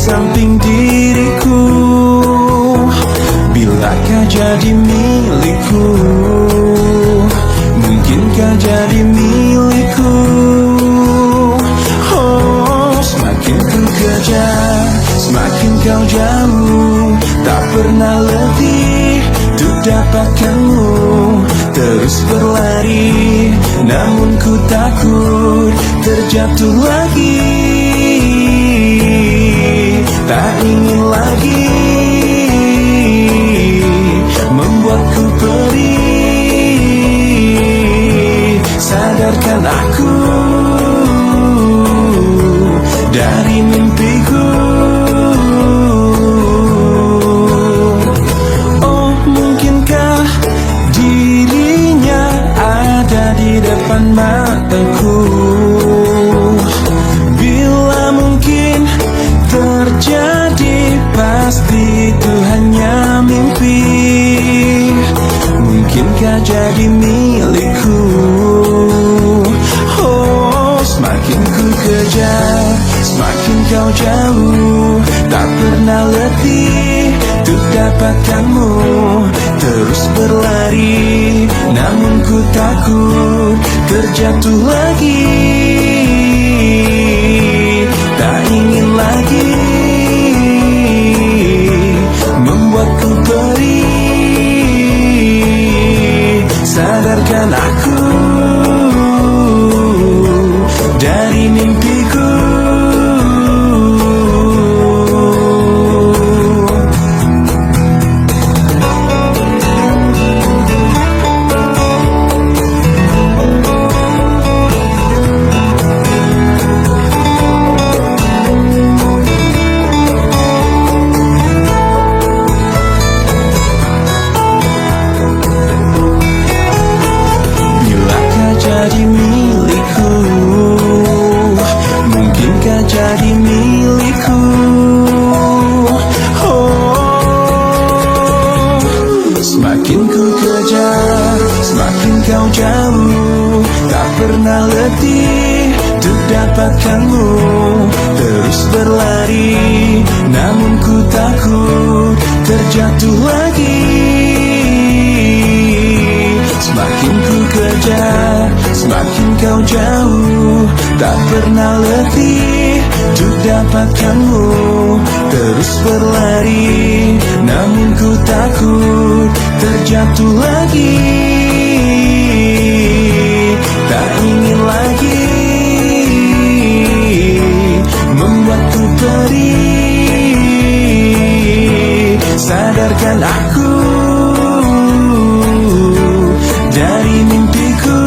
samping diriku. Bilakah jadi milikku? Mungkinkah jadi milikku? Oh, semakin ku kejar, semakin kau jauh. Tak pernah letih untuk dapatkanmu. Terus berlari, namun ku takut terjatuh lagi. Tak ingin lagi membuatku perih. Sadarkan aku dari mimpiku. Oh, mungkinkah dirinya ada di depan mataku? Bila mungkin terjadi, pasti itu hanya mimpi. Mungkinkah jadi milikku? Oh, semakin ku kejar, semakin kau jauh. Tak pernah letih untuk dapatkanmu. Terus berlari, namun ku takut terjatuh lagi. Tak ingin lagi membuatku perih. Sadarkan aku dari mimpiku. Jadi milikku, mungkinkah jadi milikku? Oh, semakin ku kejar, semakin kau jauh. Tak pernah letih untuk dapatkanmu. Terus berlari, namun ku takut terjatuh lagi. Semakin ku kejar, semakin kau jauh. Tak pernah letih untuk dapatkanmu. Terus berlari, namun ku takut terjatuh lagi. Tak ingin lagi membuatku perih. Sadarkan aku dari mimpiku.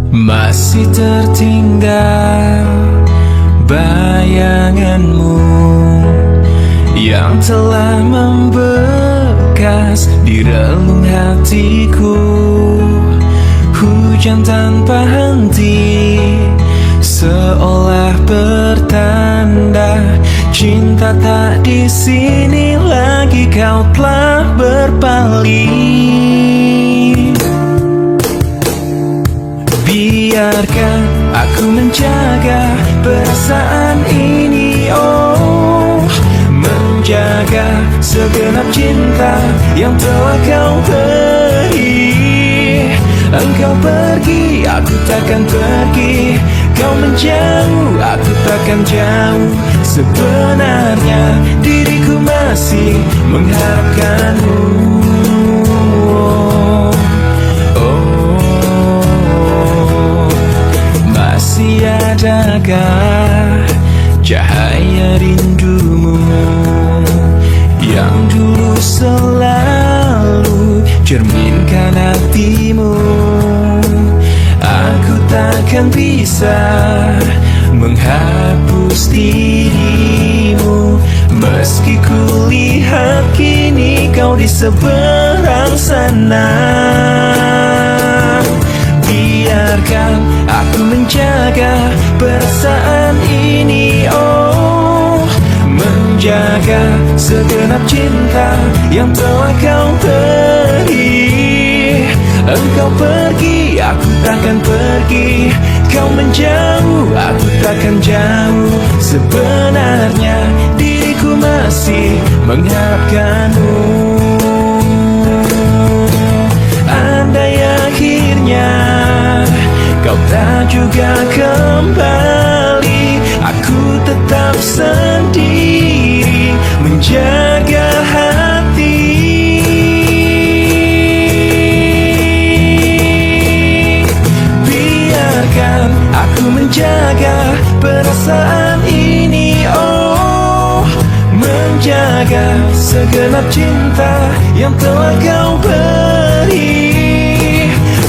Masih tertinggal bayanganmu yang telah membekas di relung hatiku. Hujan tanpa henti, seolah bertanda cinta tak di sini lagi. Kau telah berpaling. Biarkan aku menjaga perasaan ini, oh, menjaga segenap cinta yang telah kau beri. Engkau pergi, aku takkan pergi. Kau menjauh, aku takkan jauh. Sebenarnya diriku masih mengharapkanmu. Masih adakah cahaya rindumu yang dulu selalu cerminkan hatimu? Aku takkan bisa menghapus dirimu, meski kulihat kini kau di seberang sana. biarkan aku menjaga perasaan ini. Oh, menjaga segenap cinta yang telah kau beri. Engkau pergi, aku takkan pergi. Kau menjauh, aku takkan jauh. Sebenarnya diriku masih mengharapkanmu. Andai akhirnya kau tak juga kembali, aku tetap sendiri menjaga hati. Biarkan aku menjaga perasaan ini. Oh, menjaga segenap cinta yang telah kau beri.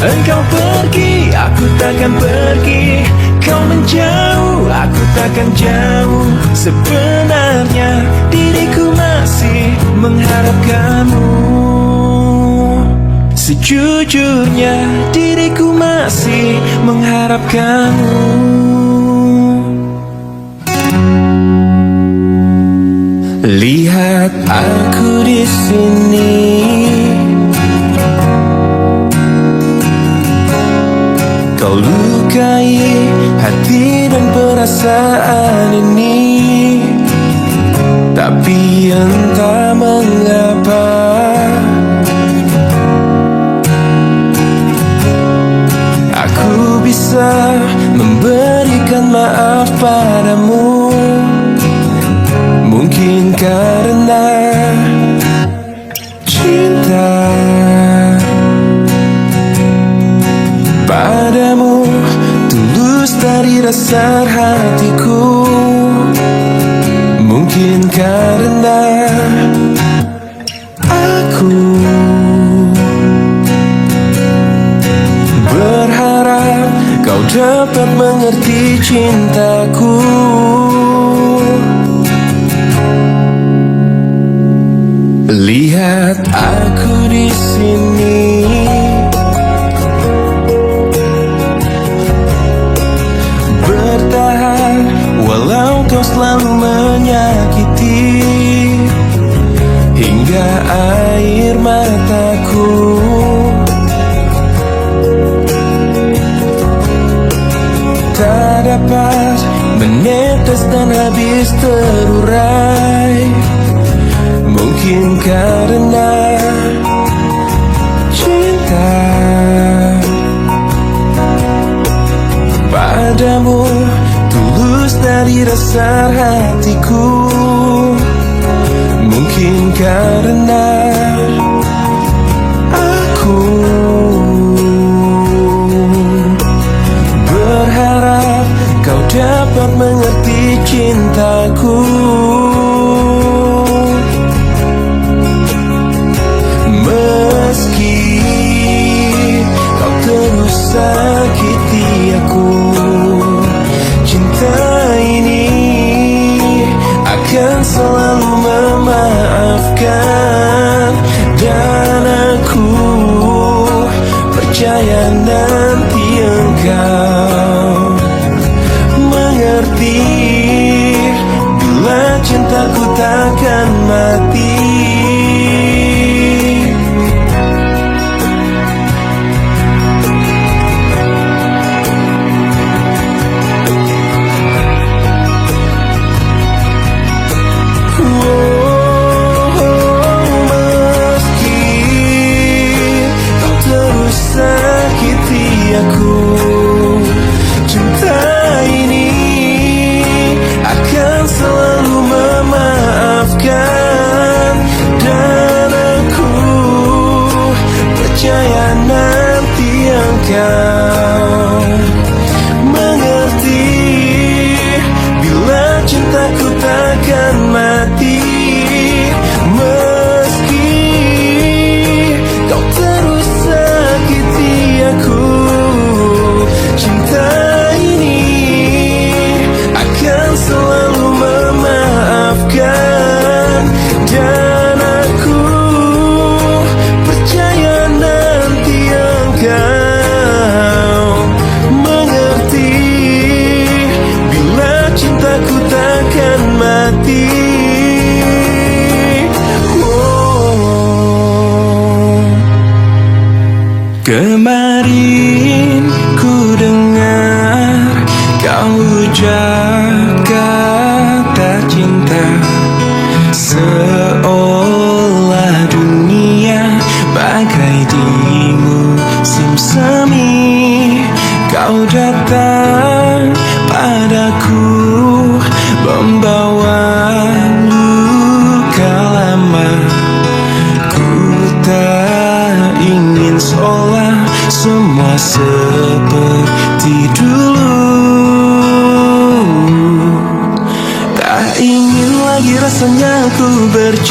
Engkau pergi, aku takkan pergi. Kau menjauh, aku takkan jauh. Sebenarnya diriku masih mengharapkanmu. Sejujurnya diriku masih mengharapkanmu. Lihat aku di sini, kau lukai hati dan perasaan ini. Tapi entah mengapa aku bisa memberikan maaf padamu. Mungkin karena cinta padamu tulus dari dasar hatiku. Mungkin karena aku berharap kau dapat mengerti cintaku. Lihat aku di sini, bertahan walau kau selalu menyakiti. Hingga air mataku tak dapat menetes dan habis terurai. Mungkin karena cinta padamu tulus dari dasar hatiku. Mungkin karena aku berharap kau dapat mengerti cintaku. Meski kau terus sakiti aku, cinta ini akan selalu memaafkan.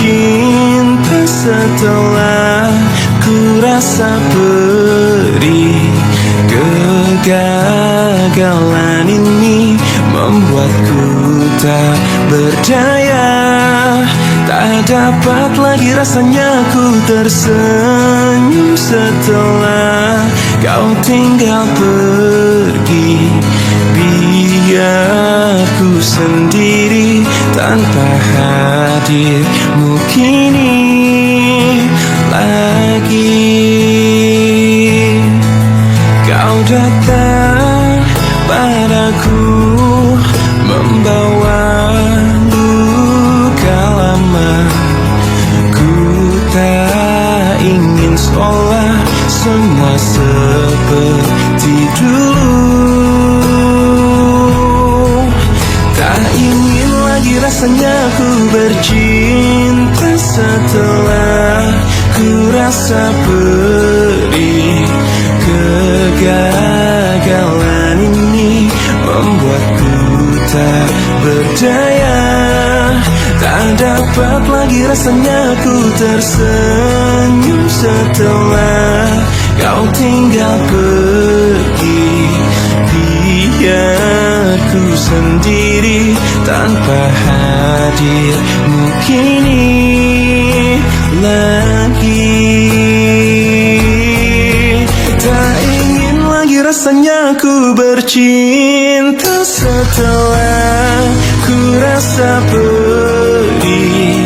bercinta setelah ku rasa perih. Kegagalan ini membuatku tak berdaya. Tak dapat lagi rasanya ku tersenyum setelah kau tinggal pergi. Biar ku sendiri tanpa hadirmu kini lagi. Kau datang padaku membawa luka lama. Ku tak ingin seolah semua seperti dulu. Tak ingin lagi rasanya ku bercinta setelah ku rasa perih. Kegagalan ini membuatku tak berdaya. Tak dapat lagi rasanya ku tersenyum setelah kau tinggal pergi. Biar ku sendiri tanpa hadirmu kini lagi. Tak ingin lagi rasanya ku bercinta setelah ku rasa perih.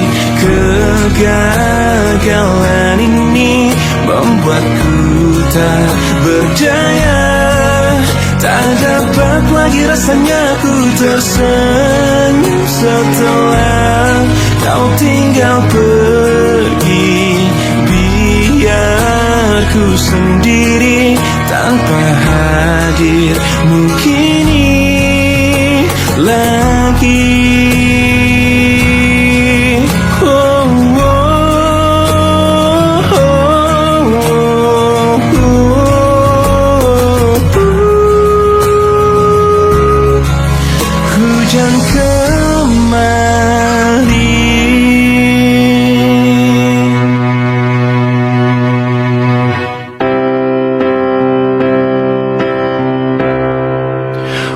Kegagalan ini membuatku tak berdaya. Tak dapat lagi rasanya ku tersenyum setelah kau tinggal pergi. Biar ku sendiri tanpa hadirmu kini lagi. Hujan kembali.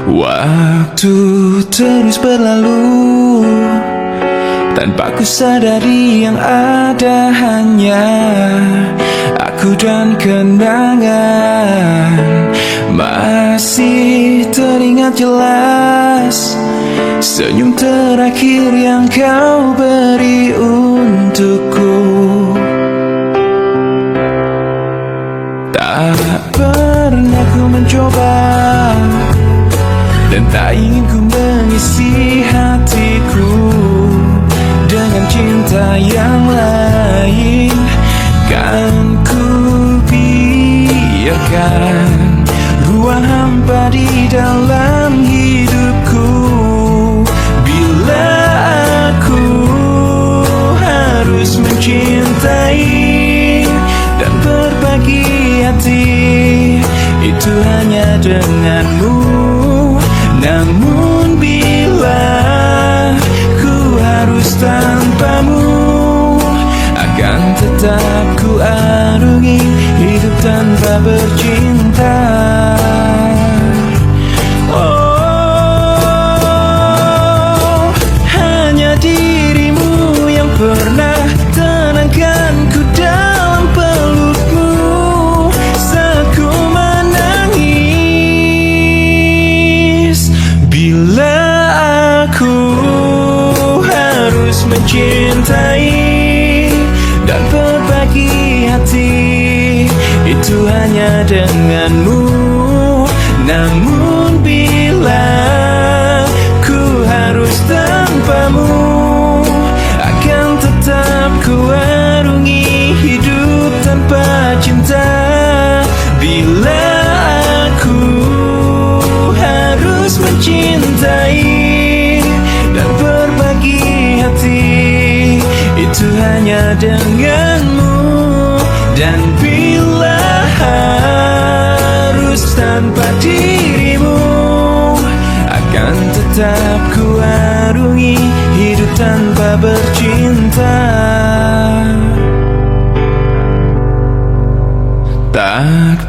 Waktu terus berlalu tanpa ku sadari yang ada hanya aku dan kenangan. Masih teringat jelas senyum terakhir yang kau beri untukku. Tak pernah ku mencoba dan tak ingin ku mengisi hatiku dengan cinta yang lain. Kan ku biarkan ruang hampa di dalam hidupku. Bila aku harus mencintai dan berbagi hati, itu hanya denganmu. Namun bila ku harus tanpamu, akan tetap ku arungi hidup tanpa bercinta. Oh, hanya dirimu yang pernah tenangkanku dalam pelukmu saat ku menangis. Bila aku harus mencintai dan berbagi hati, itu hanya denganmu. Namun bila ku harus tanpamu, akan tetap ku arungi hidup tanpa cinta. Bila aku harus mencintai dan berbagi hati, itu hanya denganmu. Dan bila harus tanpa dirimu, akan tetap ku arungi hidup tanpa bercinta.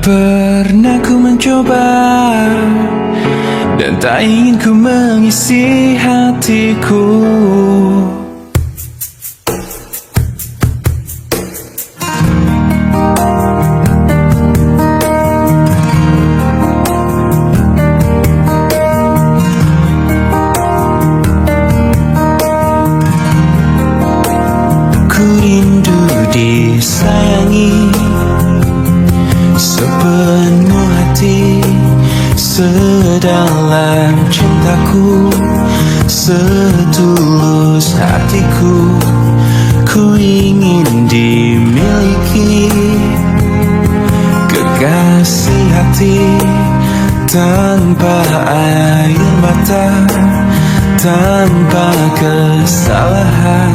pernah ku mencoba, dan tak ingin ku mengisi hatiku. Ku rindu disayangi sepenuh hati, sedalam cintaku, setulus hatiku. Ku ingin dimiliki kekasih hati, tanpa air mata, tanpa kesalahan.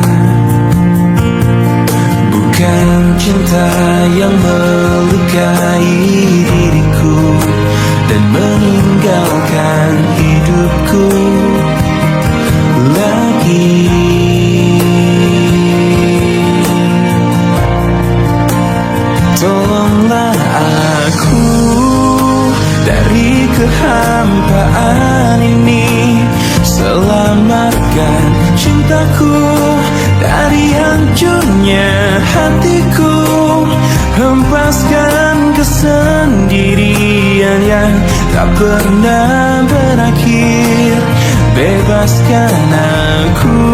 Bukan cinta yang melukai diriku dan meninggalkan hidupku lagi. Tolonglah aku dari kehampaan ini, selamatkan cintaku dari hancurnya hatiku. Hempaskan kesendirian yang tak pernah berakhir. Bebaskan aku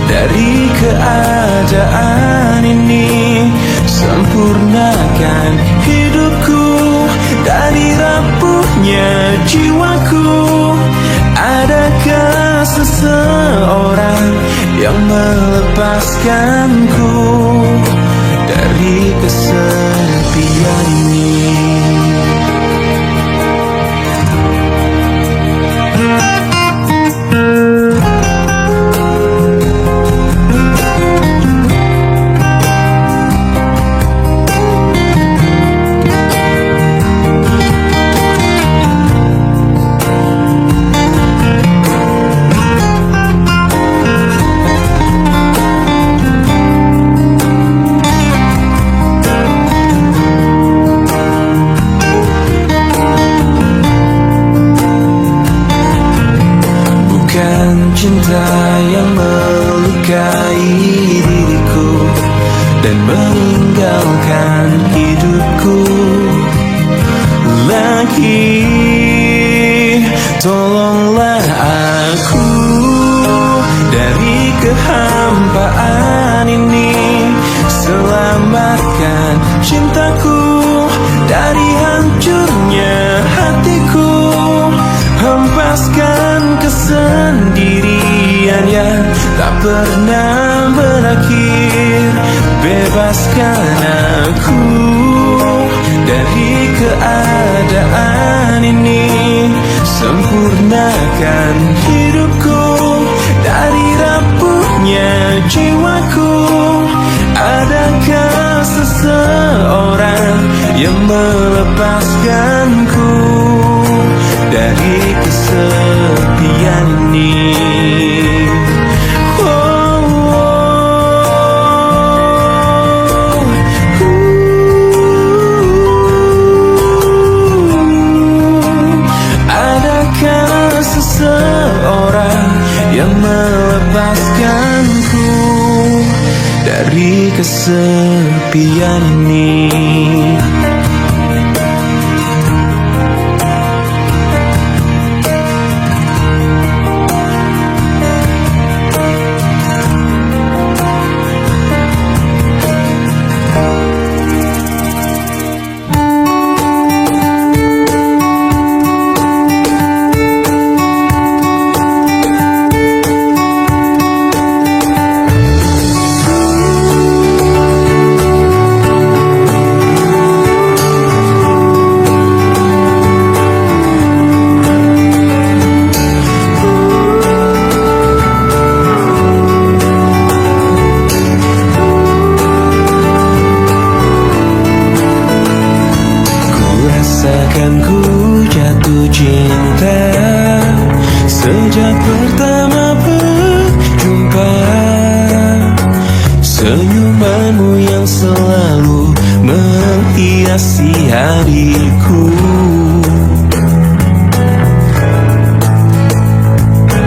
dari keadaan ini, sempurnakan hidupku dari rapuhnya jiwaku. Adakah seseorang yang melepaskanku dari kesepian ini? Cinta yang melukai diriku dan meninggalkan hidupku lagi. Tolonglah aku dari kehampaan ini, selamatkan cintaku dari hancurnya hatiku. Hempaskan kesendirian yang tak pernah berakhir. Bebaskan aku dari keadaan ini, sempurnakan hidupku dari rapuhnya jiwaku. Adakah seseorang yang melepaskanku dari kesepian ini? Adakah seseorang yang melepaskanku dari kesepian ini? Rasakan ku jatuh cinta sejak pertama berjumpa. Senyumanmu yang selalu menghibur menghiasi hariku.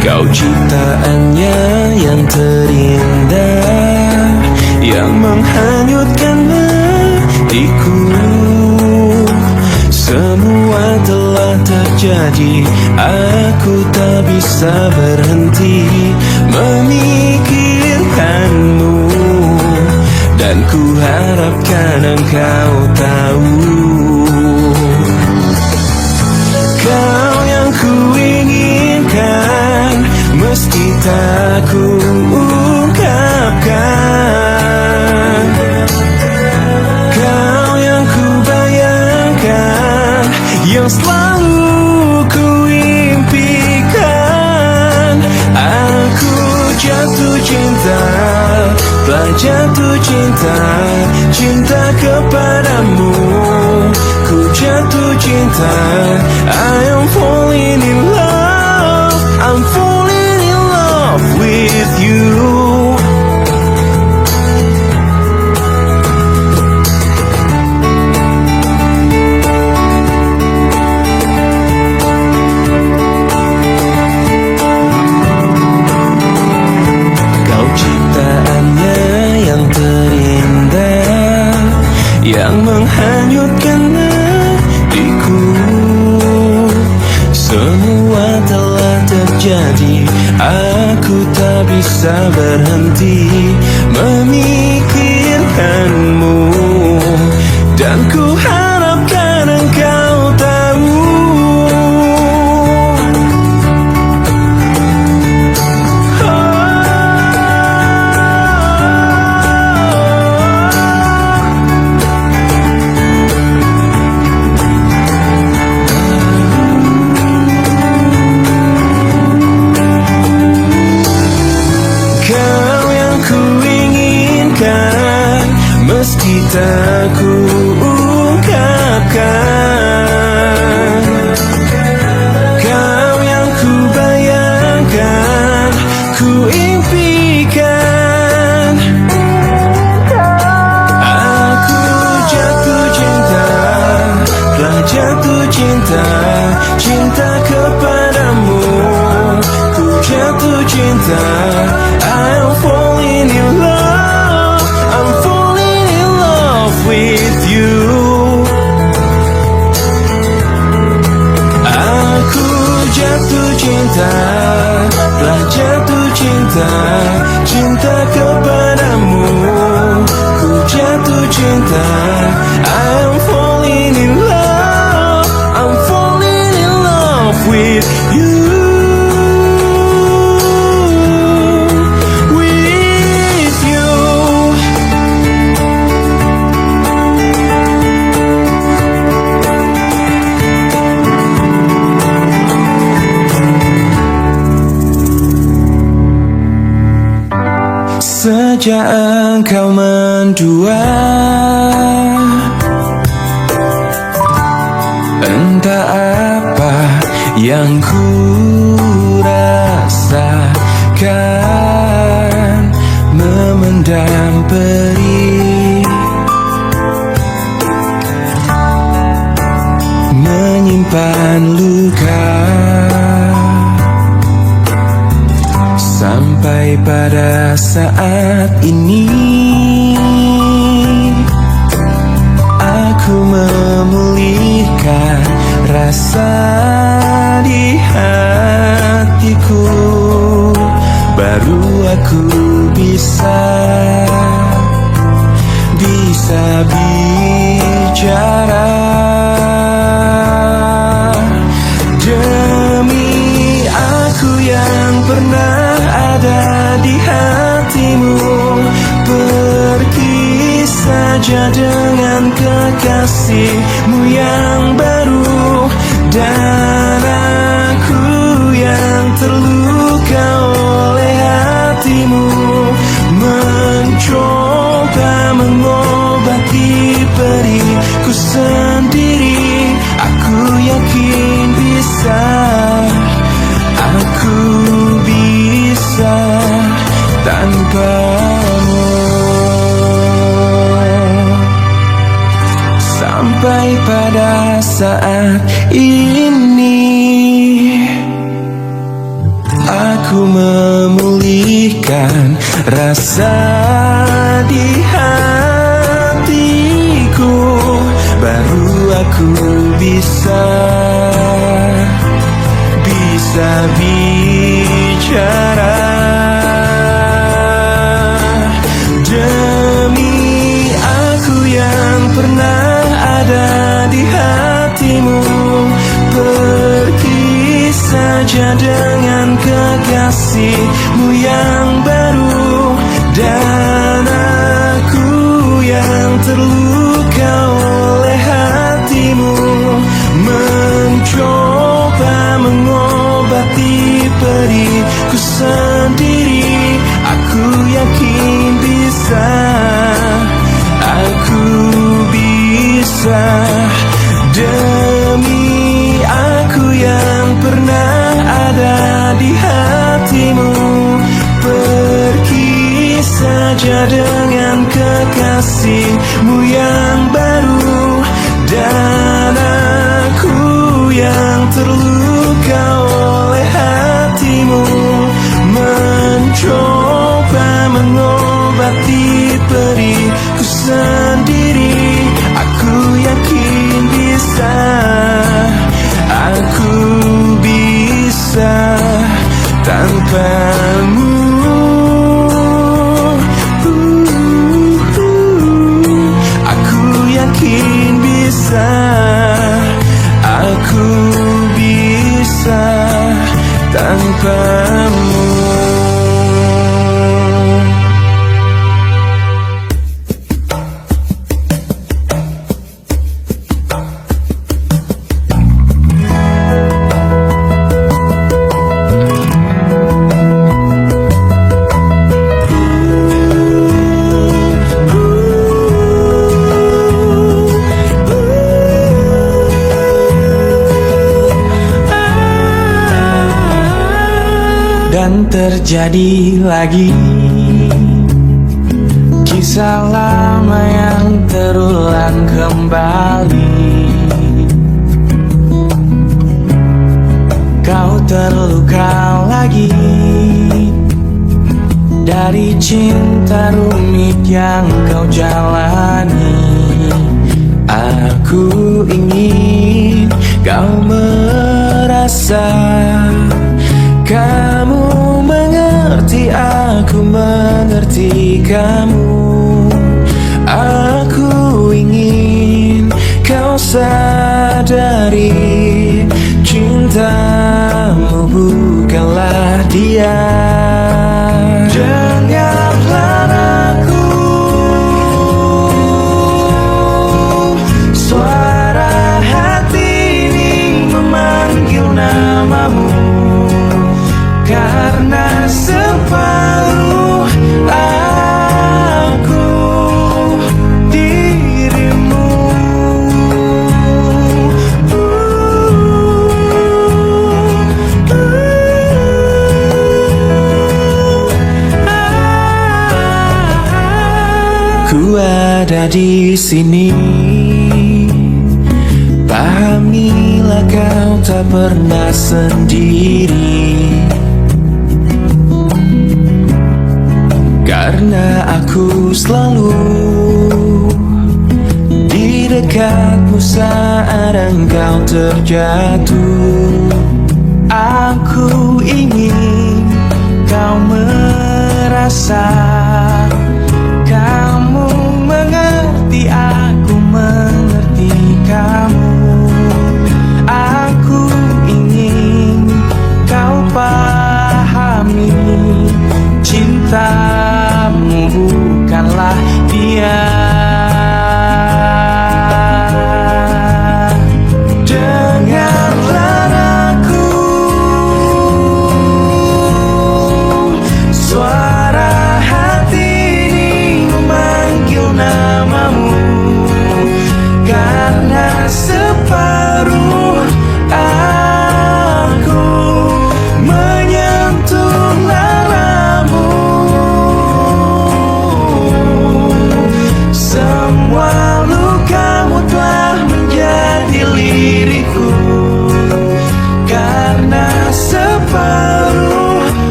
Kau ciptaannya yang terindah, yang menghanyutkan hatiku. Semua telah terjadi, aku tak bisa berhenti memikirkanmu. Dan ku harapkan engkau tahu, kau yang ku inginkan, meski tak ku ungkapkan. Kau yang ku bayangkan, yang selalu ku impikan. Aku jatuh cinta, telah jatuh cinta, cinta kepadamu. Ku jatuh cinta, I am falling in love, I'm falling in love with you. Yang menghanyutkan hatiku. Semua telah terjadi, aku tak bisa berhenti memikirkanmu. Dan ku harapkan engkau tahu, meski tak ku ungkapkan. Kau yang ku bayangkan, ku impikan. Aku jatuh cinta, telah jatuh cinta, cinta kepadamu. Ku jatuh cinta, I'm falling in love, I'm falling in love with you. Aku jatuh cinta, telah jatuh cinta, cinta kepadamu. Ku jatuh cinta, I'm falling in love, I'm falling in love with you. Sejak engkau mendua, entah apa yang ku rasakan, memendam perih, menyimpan luka. Sampai pada saat ini aku memulihkan rasa di hatiku. Baru aku bisa bicara. Demi aku yang pernah ada di hatimu, pergi saja dengan kekasihmu yang baru. Dan aku yang terluka oleh hatimu, mencoba mengobati periku sendiri. Aku yakin bisa, aku bisa tanpamu. cinta saat ini. Aku memulihkan rasa di hatiku, baru aku bisa bicara. Demi aku yang pernah ada di hatimu, pergi saja dengan kekasihmu yang baru. Dan aku yang terluka oleh hatimu, mencoba mengobati periku sendiri. Aku yakin bisa, aku bisa. Demi aku yang pernah ada di hatimu, pergi saja dengan kekasihmu yang baru. Dan aku yang terluka oleh hatimu, mencoba mengobati periku sendiri. Aku yakin bisa, aku bisa tanpamu. Aku yakin bisa, aku bisa tanpamu. Dan terjadi lagi kisah lama yang terulang kembali. Kau terluka lagi dari cinta rumit yang kau jalani. Aku ingin kau merasa, kamu mengerti, aku mengerti kamu. Aku ingin kau sadari, cintamu bukanlah dia. Dengarlah aku, suara hati ini memanggil namamu. Karena separuh aku dirimu. Ku ada di sini, pahamilah kau tak pernah sendiri. Karena aku selalu di dekatmu saat engkau terjatuh. Aku ingin kau merasa, kamu mengerti, aku mengerti kamu. Aku ingin kau pahami, cintamu bukanlah dia. Dengarlah aku, suara hati ini memanggil namamu. Karena separuh aku menyentuh naramu.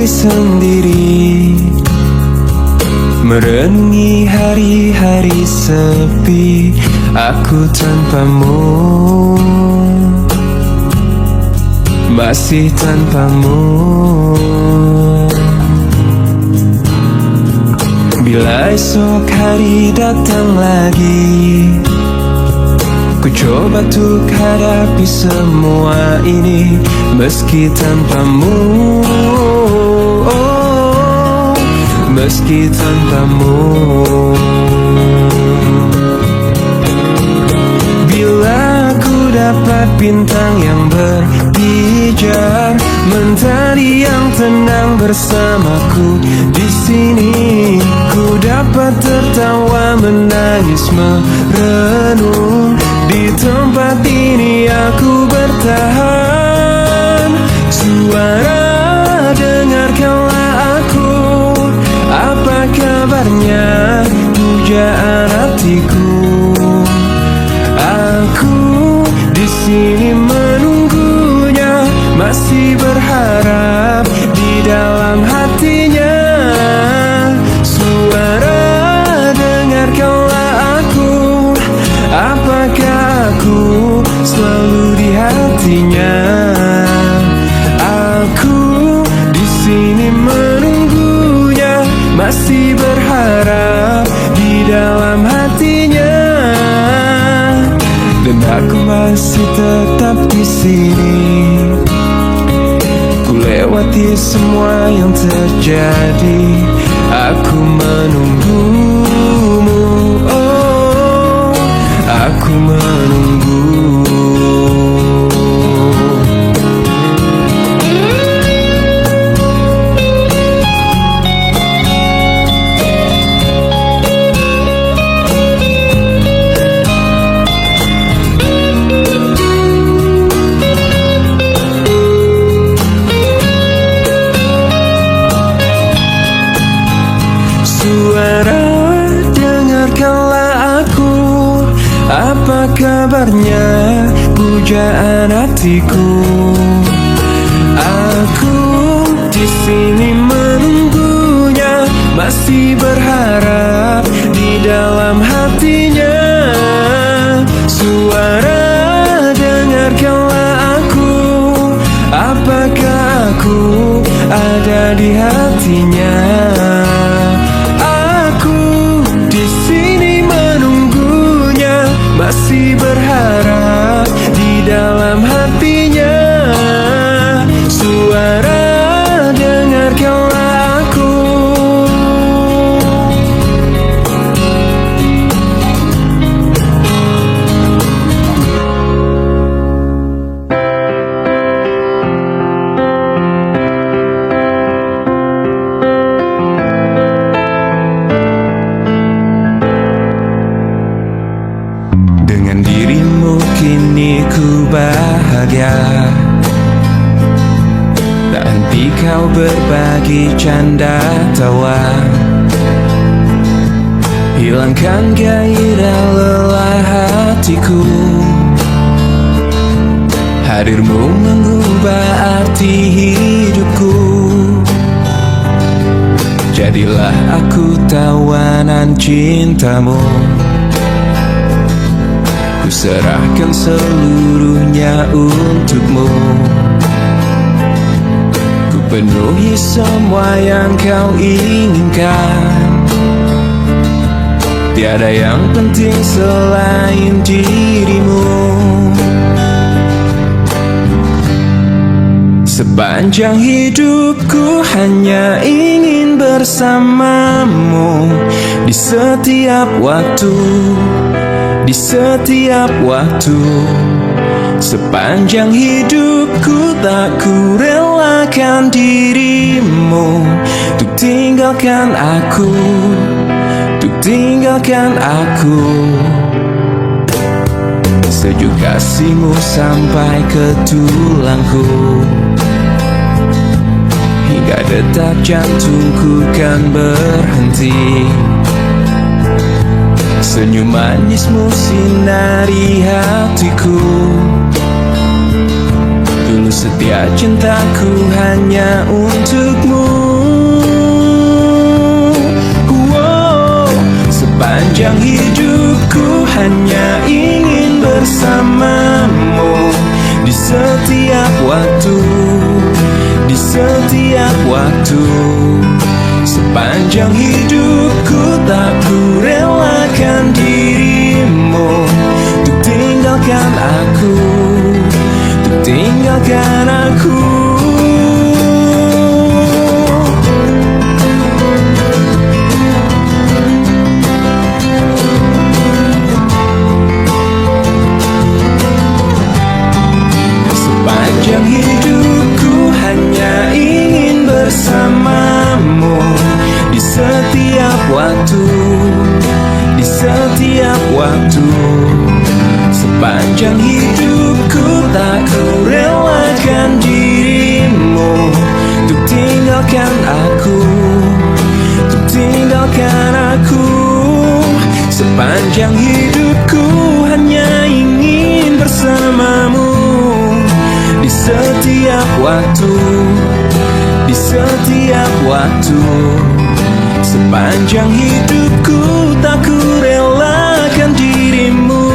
masih sendiri, merenungi hari-hari sepi aku tanpamu, masih tanpamu. Bila esok hari datang lagi, ku coba untuk hadapi semua ini meski tanpamu, meski tanpamu. Bila ku dapat bintang yang berpijar, mentari yang tenang bersamaku di sini, ku dapat tertawa, menangis, merenung. Di tempat ini aku bertahan. Suara, dengarkanlah aku, apa kabarnya pujaan hatiku. Aku di sini menunggunya, masih berharap di dalam hatinya. Suara, dengarkanlah aku, apakah aku selalu di hatinya. Aku di sini menunggunya, masih berharap di dalam hatinya. Dan aku masih tetap di sini, ku lewati semua yang terjadi. Aku menunggumu, oh, aku menunggu. Suara, dengarkanlah aku, apa kabarnya pujaan hatiku. Aku di sini menunggunya, masih berharap di dalam hatinya. Suara, dengarkanlah aku, apakah aku ada di hatinya. Masih berharap di dalam hatinya. Suara, dengarkanlah aku. Dengan dirimu kini ku bahagia, tak henti kau berbagi canda tawa, hilangkan gairah lelah hatiku. Hadirmu mengubah arti hidupku, jadilah aku tawanan cintamu. Ku serahkan seluruhnya untukmu, ku penuhi semua yang kau inginkan. Tiada yang penting selain dirimu. Sepanjang hidupku hanya ingin bersamamu, di setiap waktu, di setiap waktu. Sepanjang hidupku tak ku relakan dirimu untuk tinggalkan aku, untuk tinggalkan aku. Sejuk kasihmu sampai ke tulangku, hingga detak jantungku kan berhenti. Senyum manismu sinari hatiku, dulu setia cintaku hanya untukmu. Sepanjang hidupku hanya ingin bersamamu, di setiap waktu, di setiap waktu. Sepanjang hidupku tak ku relakan dirimu untuk tinggalkan aku, untuk tinggalkan aku. Sepanjang hidupku hanya ingin bersamamu, di setiap waktu, di setiap waktu. Sepanjang hidupku tak ku relakan dirimu untuk tinggalkan aku, untuk tinggalkan aku. Sepanjang hidupku hanya ingin bersamamu, di setiap waktu, di setiap waktu. Sepanjang hidupku tak ku relakan dirimu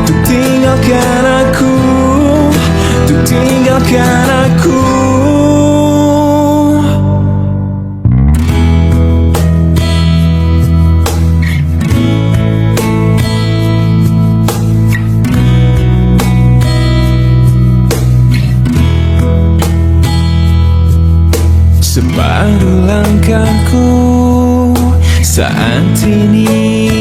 untuk tinggalkan aku, untuk tinggalkan aku. Separuh langkahku saat ini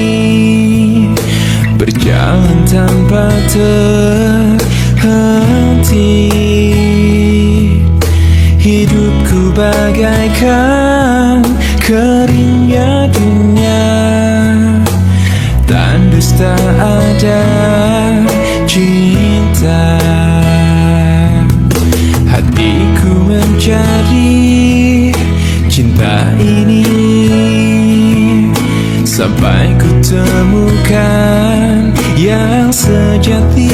berjalan tanpa terhenti. Hidupku bagaikan keringnya dunia, tandus tak ada cinta. Hatiku mencari cinta ini sampai ku temukan yang sejati.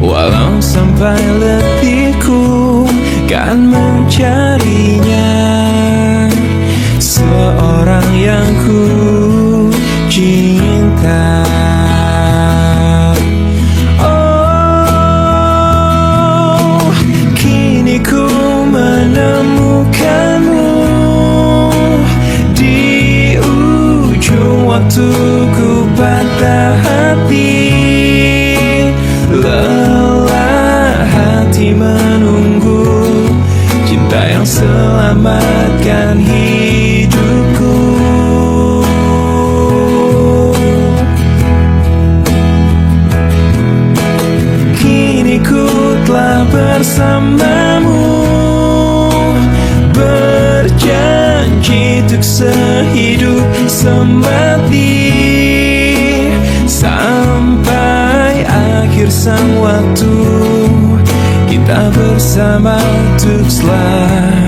Walau sampai letihku kan mencarinya, seorang yang ku cinta. Oh, kini ku menemukanmu di ujung waktu ku patah hati. Lelah hati menunggu cinta yang selamatkan hidupku. Kini ku telah bersamamu, berjanji untuk sehidup semati, sampai akhir sang waktu kita bersama untuk selamanya.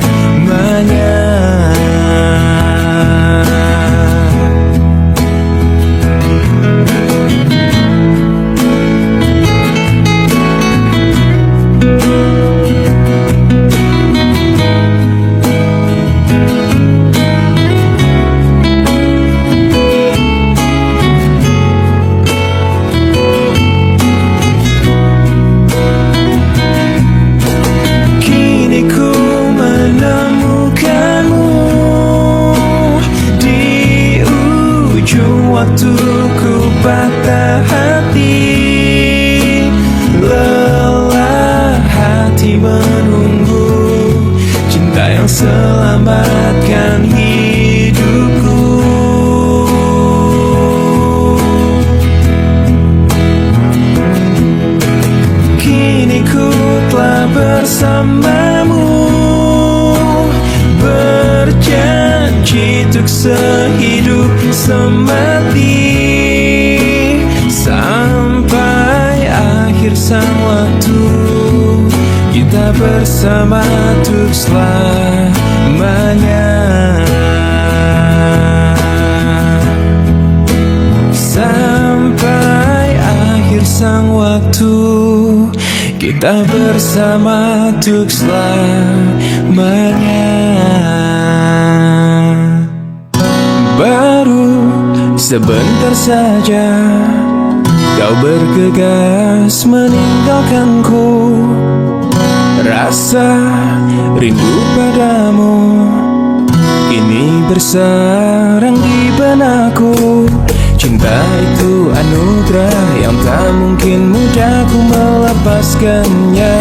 Waktuku patah hati, lelah hati menunggu cinta yang selamatkan hidupku. Kini ku telah bersamamu, berjanji untuk sehidup semati, sampai akhir sang waktu kita bersama untuk selamanya. Sampai akhir sang waktu kita bersama untuk selamanya. Baru sebentar saja kau bergegas meninggalkanku. Rasa rindu padamu kini bersarang di benakku. Cinta itu anugerah yang tak mungkin mudah ku melepaskannya.